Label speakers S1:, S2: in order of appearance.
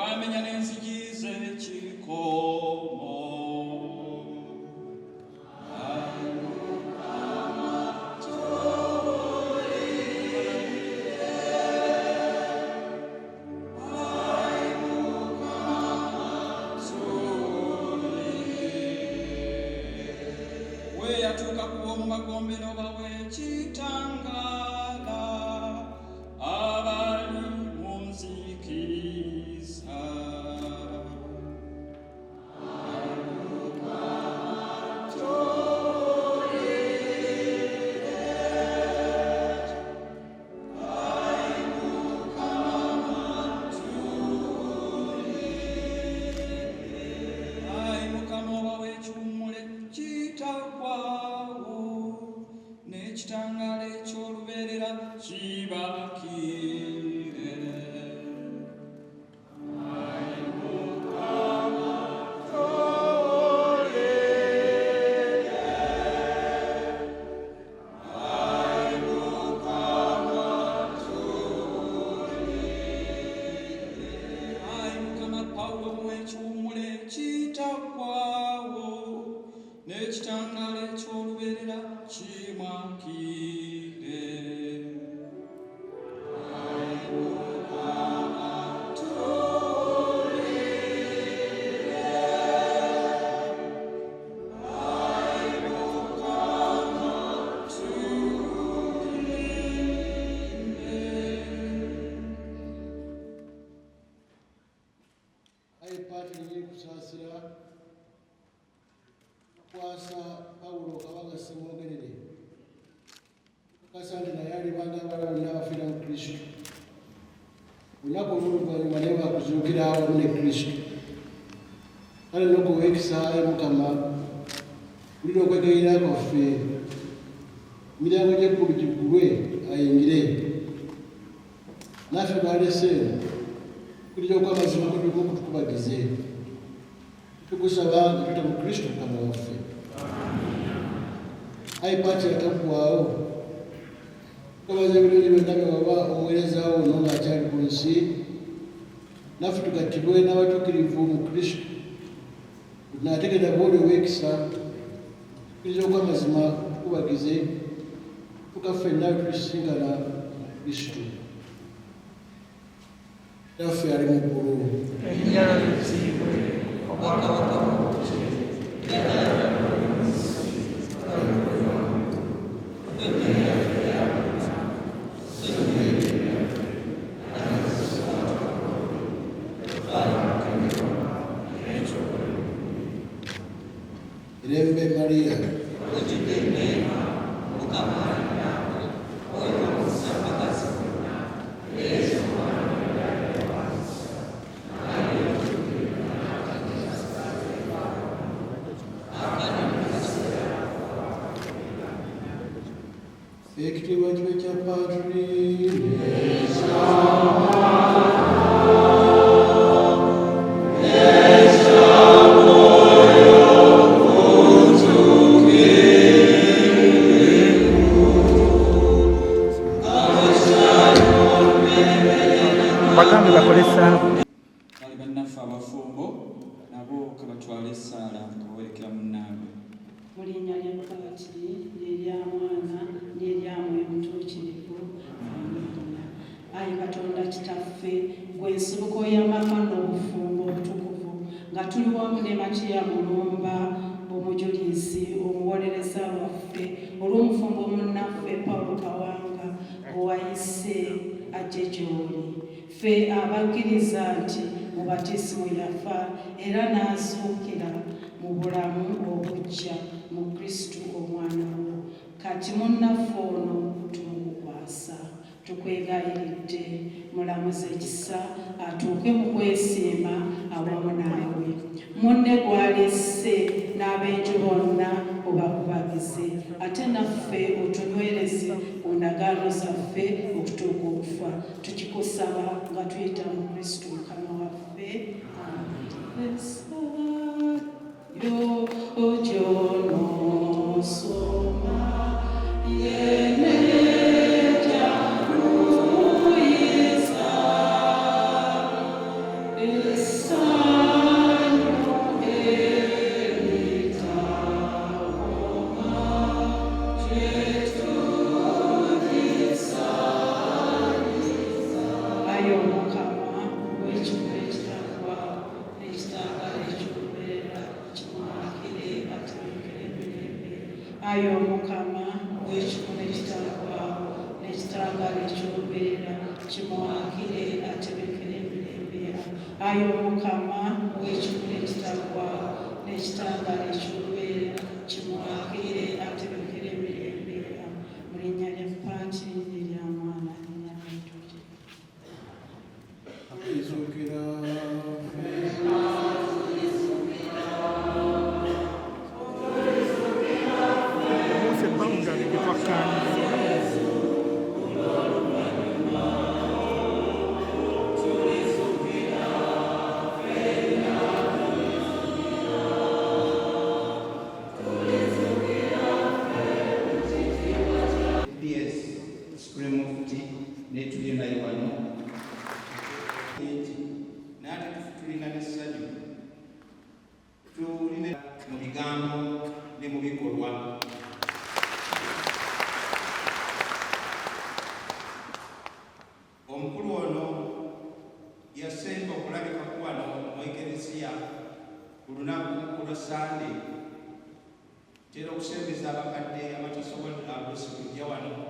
S1: wamenya n'enzigi z'ekikomo. Yatuuka kuwa mu magombero baw'ekitangala abali mu nzikiriza. N'ekitangala eky'olubeerera kibaakire. Ayi Mukama tuwulire, ayi Mukama tuwulire. Ayi Mukama Pawulo muwe ekiwummula ekitaggwaawo, n'ekitangala eky'olubeerera kimwakire. Ayi Mukama tuwulire, ayi Mukama tuwulire.
S2: Ayi Patrick kusaasira kwasa Pawulo kabanga simwogerere kasande naye alibanga abalala bonna abafiira mu Kristo. Olunaku olw'oluvannyuma naye bakuzuukira awamu ne Kristo. Kale n'okuwa ekisa Ayi Mukama wulira okwegayirira kwaffe, emiryango gy'ekkubo giggulwe ayingire. Naffe twalese kulira okw'amazima kutumu okutukubagize. Tukusaba nga tuta mu Kristo Mukama waffe. Ayi Patrick ataggwaawo tubaza ebirungi byonna bye waba omuweerezaawo ono ng'akyali ku nsi. Naffe tugattibwe n'abatuukirivu mu Kristo. Tunaategeera bw'oli ow'ekisa tukiriza okw'amazima tukubagize tukaffe nawe tulisisinkana mu Kristo. Naffe ali mu ggulu. Irembe Maria ekitiibwa kibe kya Patrick.
S3: bagambe bakolesa
S1: bali bannaffe abafumbo nabo kabatwala essaala kabawerekera munnaabwe.
S4: Mu linnya lya Patiri n'erya Mwana n'erya Mwoyo Mutuukirivu. Amiina. Ayi Katonda Kitaffe, gwe nsibuko y'amaka n'obufumbo obutukuvu, nga tuli wamu ne Makiya Mulumba omujulizi omuwolereza waffe olw'omufumbo munnaffe Pawulo Kawanga owayise ajje gy'oli. Ffe abakkiriza nti mu batiisimu yafa era n'azuukira mu bulamu obujja mu Kristo omwana wo. Kati munnaffe ono tumukukwasa. Tukwegayiridde mulamuze ekisa atuuke mu kwesiima awamu naawe. Munne gw'alesse n'ab'enju bonna obakubagize, ate naffe otunywereze ku ndagaano zaffe okutuuka okufa. Tukikusaba nga tuyita mu Kristo Mukama waffe. Yo gy'onoosoma yene januyiza ayo Mukama w'ekifo ekitagwa n'ekitangala eky'olubeerera kimwakire atebekere emirembe ayo Mukama w'ekifo ekitagwawo n'ekitangala eky'olubeerera kimwakire atebekere emirembe ayo Mukama w'ekifo ekitagwawo n'ekitangala eky'olubeerera kimwakire atebekere emirembe mu linnya lya Paati n'erya Mwana n'erya Mwoyo
S2: Azuukira
S3: Mose ebbanga lye twakkaanyiza
S5: PS Supreme Mufti netuli naye wano naate tulina n'essanyu tulina mu bigambo ne mu bikolwa omukulu ono yasemba okulabikaku wano mu ekelesiya ku lunaku olwa Sande tera okusembeza abakadde abatasobola kujja wano